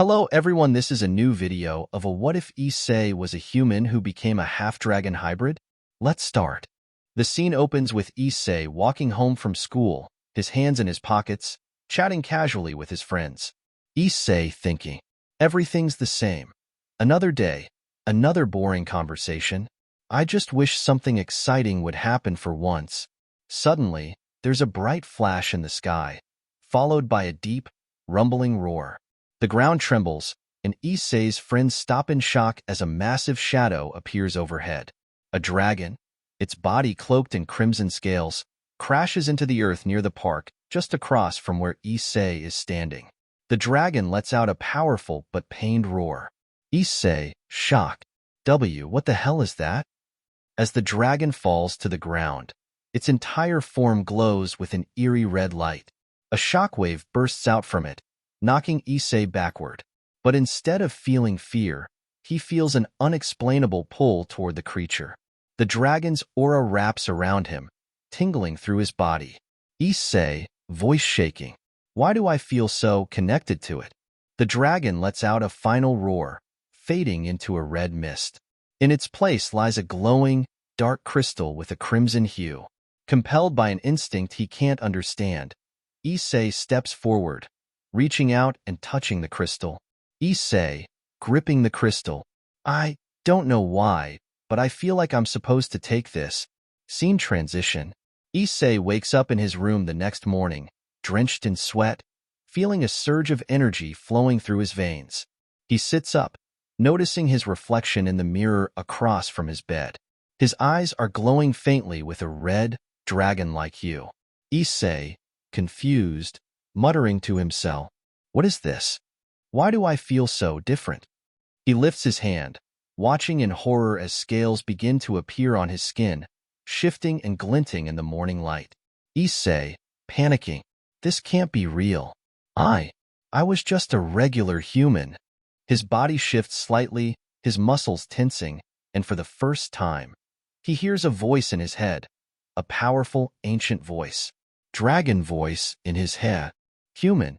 Hello everyone, this is a new video of a what if Issei was a human who became a half-dragon hybrid? Let's start. The scene opens with Issei walking home from school, his hands in his pockets, chatting casually with his friends. Issei thinking, everything's the same. Another day, another boring conversation. I just wish something exciting would happen for once. Suddenly, there's a bright flash in the sky, followed by a deep, rumbling roar. The ground trembles, and Issei's friends stop in shock as a massive shadow appears overhead. A dragon, its body cloaked in crimson scales, crashes into the earth near the park, just across from where Issei is standing. The dragon lets out a powerful but pained roar. Issei, shocked. What the hell is that? As the dragon falls to the ground, its entire form glows with an eerie red light. A shockwave bursts out from it, knocking Issei backward. But instead of feeling fear, he feels an unexplainable pull toward the creature. The dragon's aura wraps around him, tingling through his body. Issei, voice shaking. Why do I feel so connected to it? The dragon lets out a final roar, fading into a red mist. In its place lies a glowing, dark crystal with a crimson hue. Compelled by an instinct he can't understand, Issei steps forward, reaching out and touching the crystal. Issei, gripping the crystal. I don't know why, but I feel like I'm supposed to take this. Scene transition. Issei wakes up in his room the next morning, drenched in sweat, feeling a surge of energy flowing through his veins. He sits up, noticing his reflection in the mirror across from his bed. His eyes are glowing faintly with a red, dragon-like hue. Issei, confused, muttering to himself, "What is this? Why do I feel so different?" He lifts his hand, watching in horror as scales begin to appear on his skin, shifting and glinting in the morning light. Issei, panicking, "This can't be real. I was just a regular human." His body shifts slightly, his muscles tensing, and for the first time, he hears a voice in his head, a powerful, ancient voice. Dragon voice in his head. "Human,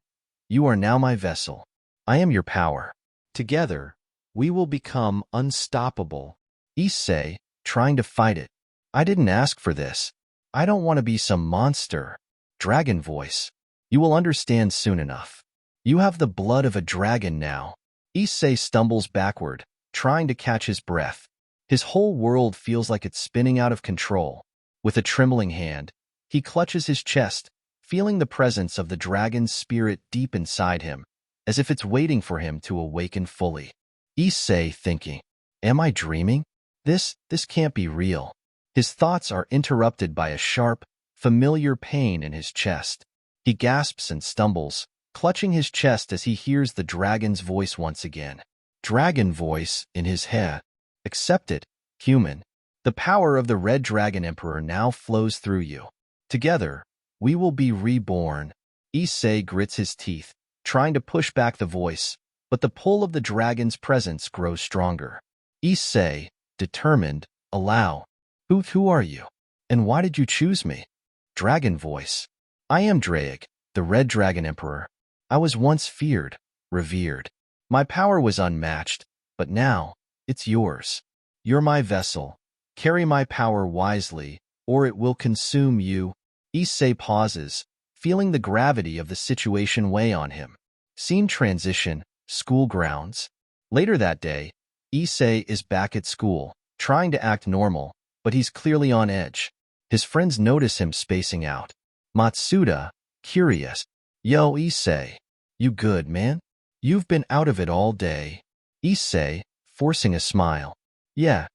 you are now my vessel. I am your power. Together, we will become unstoppable." Issei, trying to fight it. "I didn't ask for this. I don't want to be some monster." Dragon voice. "You will understand soon enough. You have the blood of a dragon now." Issei stumbles backward, trying to catch his breath. His whole world feels like it's spinning out of control. With a trembling hand, he clutches his chest, feeling the presence of the dragon's spirit deep inside him, as if it's waiting for him to awaken fully. Issei thinking, "Am I dreaming? This can't be real." His thoughts are interrupted by a sharp, familiar pain in his chest. He gasps and stumbles, clutching his chest as he hears the dragon's voice once again. Dragon voice in his head. "Accept it, human. The power of the Red Dragon Emperor now flows through you. Together, we will be reborn." Issei grits his teeth, trying to push back the voice, but the pull of the dragon's presence grows stronger. Issei, determined, allow. Who are you? And why did you choose me?" Dragon voice. "I am Draig, the Red Dragon Emperor. I was once feared, revered. My power was unmatched, but now, it's yours. You're my vessel. Carry my power wisely, or it will consume you." Issei pauses, feeling the gravity of the situation weigh on him. Scene transition, school grounds. Later that day, Issei is back at school, trying to act normal, but he's clearly on edge. His friends notice him spacing out. Matsuda, curious. "Yo, Issei. You good, man? You've been out of it all day." Issei, forcing a smile. Yeah,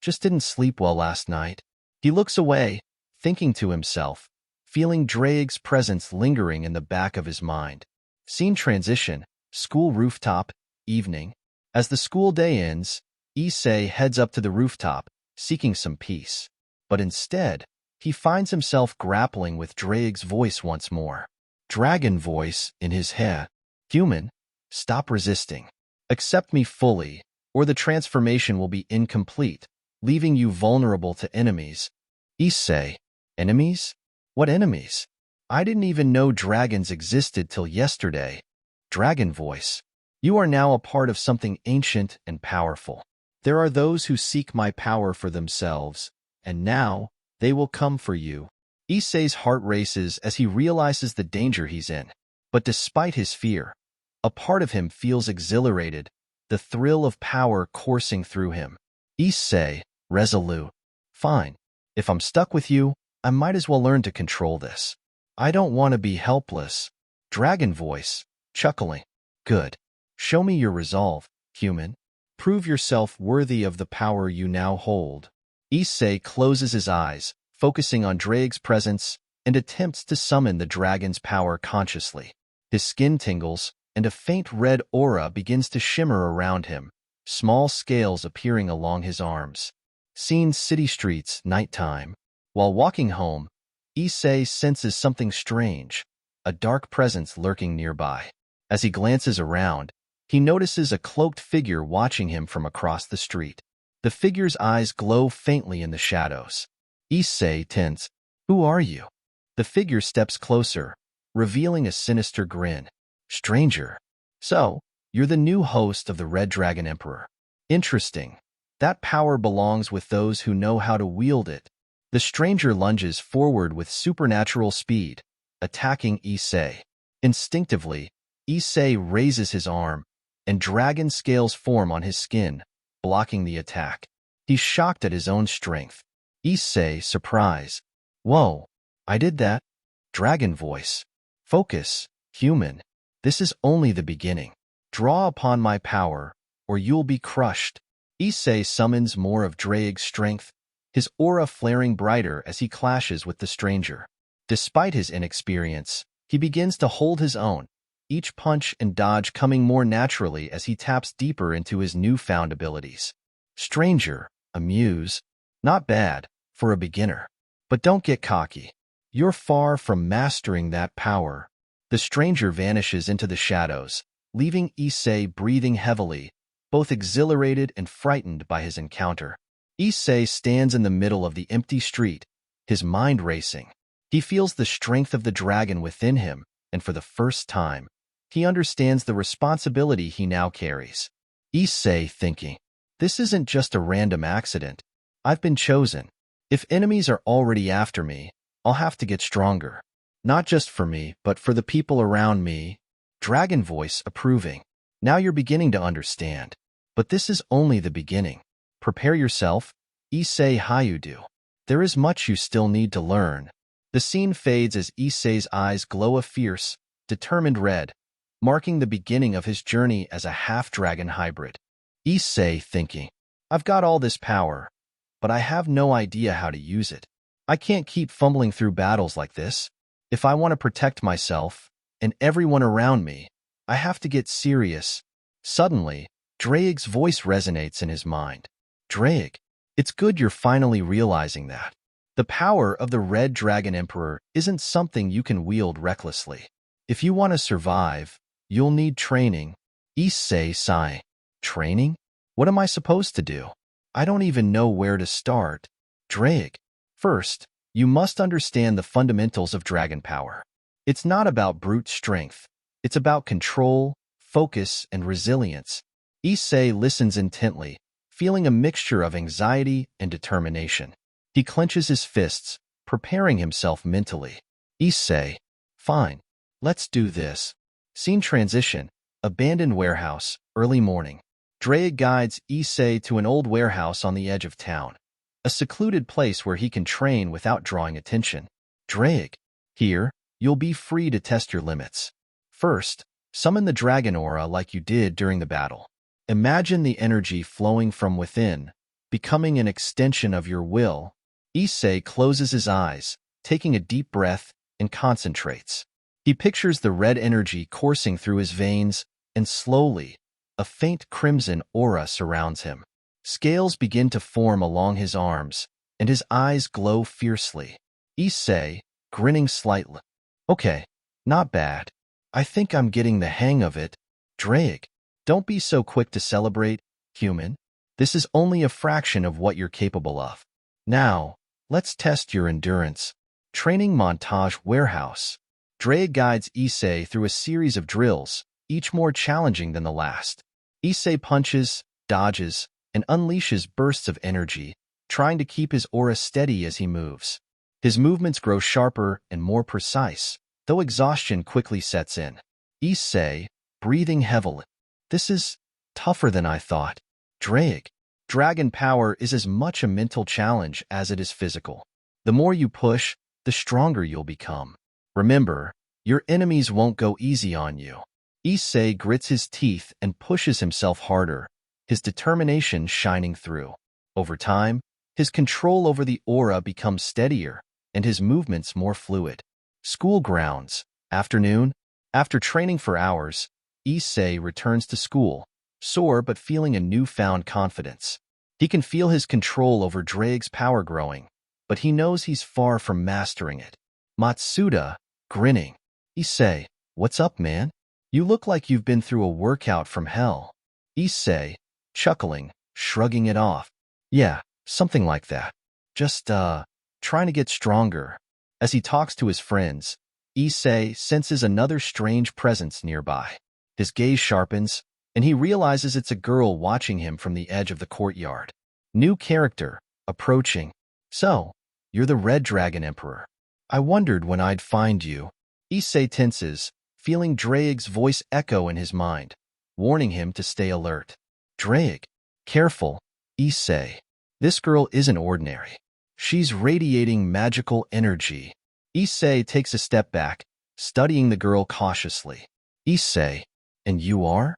just didn't sleep well last night." He looks away, thinking to himself, feeling Draig's presence lingering in the back of his mind. Scene transition, school rooftop, evening. As the school day ends, Issei heads up to the rooftop, seeking some peace. But instead, he finds himself grappling with Draig's voice once more. Dragon voice in his head. "Human, stop resisting. Accept me fully, or the transformation will be incomplete, leaving you vulnerable to enemies." Issei, enemies? What enemies? I didn't even know dragons existed till yesterday. Dragon voice. You are now a part of something ancient and powerful. There are those who seek my power for themselves, and now they will come for you. Issei's heart races as he realizes the danger he's in. But despite his fear, a part of him feels exhilarated, the thrill of power coursing through him. Issei, resolute. Fine. If I'm stuck with you, I might as well learn to control this. I don't want to be helpless. Dragon voice, chuckling. Good. Show me your resolve, human. Prove yourself worthy of the power you now hold. Issei closes his eyes, focusing on Drake's presence, and attempts to summon the dragon's power consciously. His skin tingles, and a faint red aura begins to shimmer around him, small scales appearing along his arms. Seen city streets, nighttime. While walking home, Issei senses something strange, a dark presence lurking nearby. As he glances around, he notices a cloaked figure watching him from across the street. The figure's eyes glow faintly in the shadows. Issei tense. Who are you? The figure steps closer, revealing a sinister grin. Stranger. So, you're the new host of the Red Dragon Emperor. Interesting. That power belongs with those who know how to wield it. The stranger lunges forward with supernatural speed, attacking Issei. Instinctively, Issei raises his arm, and dragon scales form on his skin, blocking the attack. He's shocked at his own strength. Issei, surprise. Whoa, I did that? Dragon voice. Focus, human. This is only the beginning. Draw upon my power, or you'll be crushed. Issei summons more of Drake's strength, his aura flaring brighter as he clashes with the stranger. Despite his inexperience, he begins to hold his own, each punch and dodge coming more naturally as he taps deeper into his newfound abilities. Stranger, amuse. Not bad, for a beginner. But don't get cocky. You're far from mastering that power. The stranger vanishes into the shadows, leaving Issei breathing heavily, both exhilarated and frightened by his encounter. Issei stands in the middle of the empty street, his mind racing. He feels the strength of the dragon within him, and for the first time, he understands the responsibility he now carries. Issei thinking, this isn't just a random accident. I've been chosen. If enemies are already after me, I'll have to get stronger. Not just for me, but for the people around me. Dragon voice approving. Now you're beginning to understand. But this is only the beginning. Prepare yourself, Issei Hayudu. There is much you still need to learn. The scene fades as Issei's eyes glow a fierce, determined red, marking the beginning of his journey as a half-dragon hybrid. Issei thinking, I've got all this power, but I have no idea how to use it. I can't keep fumbling through battles like this. If I want to protect myself and everyone around me, I have to get serious. Suddenly, Drake's voice resonates in his mind. Drake, it's good you're finally realizing that. The power of the Red Dragon Emperor isn't something you can wield recklessly. If you want to survive, you'll need training. Issei sighing. Training? What am I supposed to do? I don't even know where to start. Drake, first, you must understand the fundamentals of dragon power. It's not about brute strength. It's about control, focus, and resilience. Issei listens intently, feeling a mixture of anxiety and determination. He clenches his fists, preparing himself mentally. Issei, fine, let's do this. Scene transition, abandoned warehouse, early morning. Drake guides Issei to an old warehouse on the edge of town, a secluded place where he can train without drawing attention. Drake, here, you'll be free to test your limits. First, summon the dragon aura like you did during the battle. Imagine the energy flowing from within, becoming an extension of your will. Issei closes his eyes, taking a deep breath, and concentrates. He pictures the red energy coursing through his veins, and slowly, a faint crimson aura surrounds him. Scales begin to form along his arms, and his eyes glow fiercely. Issei, grinning slightly. Okay, not bad. I think I'm getting the hang of it. Drake, don't be so quick to celebrate, human. This is only a fraction of what you're capable of. Now, let's test your endurance. Training montage warehouse. Drake guides Issei through a series of drills, each more challenging than the last. Issei punches, dodges, and unleashes bursts of energy, trying to keep his aura steady as he moves. His movements grow sharper and more precise, though exhaustion quickly sets in. Issei, breathing heavily. This is tougher than I thought. Dragon power is as much a mental challenge as it is physical. The more you push, the stronger you'll become. Remember, your enemies won't go easy on you. Issei grits his teeth and pushes himself harder, his determination shining through. Over time, his control over the aura becomes steadier, and his movements more fluid. School grounds. Afternoon. After training for hours, Issei returns to school, sore but feeling a newfound confidence. He can feel his control over Drake's power growing, but he knows he's far from mastering it. Matsuda, grinning. Issei, what's up, man? You look like you've been through a workout from hell. Issei, chuckling, shrugging it off. Yeah, something like that. Just, trying to get stronger. As he talks to his friends, Issei senses another strange presence nearby. His gaze sharpens, and he realizes it's a girl watching him from the edge of the courtyard. New character, approaching. So, you're the Red Dragon Emperor. I wondered when I'd find you. Issei tenses, feeling Drake's voice echo in his mind, warning him to stay alert. Drake, careful, Issei. This girl isn't ordinary. She's radiating magical energy. Issei takes a step back, studying the girl cautiously. Issei, and you are?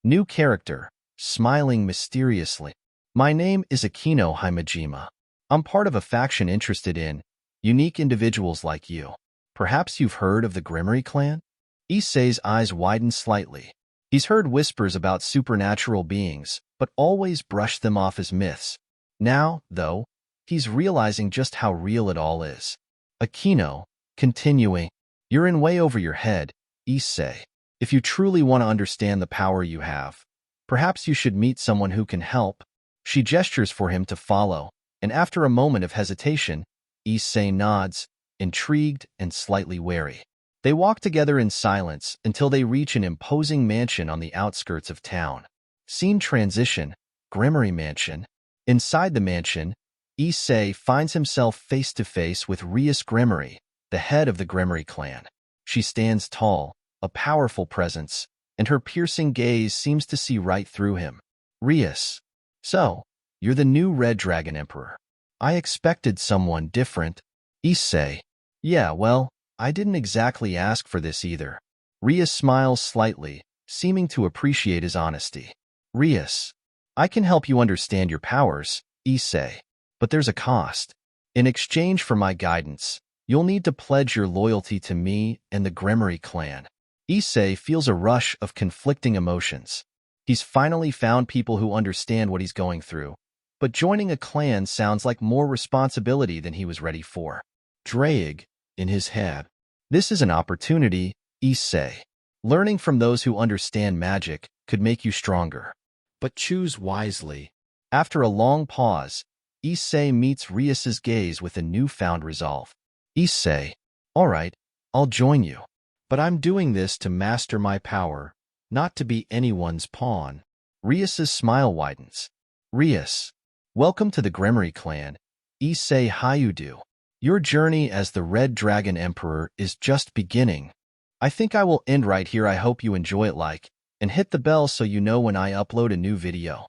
New character, smiling mysteriously. My name is Akino Himejima. I'm part of a faction interested in unique individuals like you. Perhaps you've heard of the Gremory clan? Issei's eyes widen slightly. He's heard whispers about supernatural beings, but always brushed them off as myths. Now, though, he's realizing just how real it all is. Akino, continuing, you're in way over your head, Issei. If you truly want to understand the power you have, perhaps you should meet someone who can help. She gestures for him to follow, and after a moment of hesitation, Issei nods, intrigued and slightly wary. They walk together in silence until they reach an imposing mansion on the outskirts of town. Scene transition, Gremory Mansion. Inside the mansion, Issei finds himself face-to-face with Rias Gremory, the head of the Gremory clan. She stands tall, a powerful presence, and her piercing gaze seems to see right through him. Rias. So, you're the new Red Dragon Emperor. I expected someone different. Issei. Yeah, well, I didn't exactly ask for this either. Rias smiles slightly, seeming to appreciate his honesty. Rias. I can help you understand your powers, Issei. But there's a cost. In exchange for my guidance, you'll need to pledge your loyalty to me and the Gremory clan. Issei feels a rush of conflicting emotions. He's finally found people who understand what he's going through, but joining a clan sounds like more responsibility than he was ready for. Drake, in his head. This is an opportunity, Issei. Learning from those who understand magic could make you stronger. But choose wisely. After a long pause, Issei meets Rias's gaze with a newfound resolve. Issei, all right, I'll join you. But I'm doing this to master my power, not to be anyone's pawn. Rias's smile widens. Rias, welcome to the Gremory clan. Issei Hayudu. Your journey as the Red Dragon Emperor is just beginning. I think I will end right here. I hope you enjoy it, and hit the bell so you know when I upload a new video.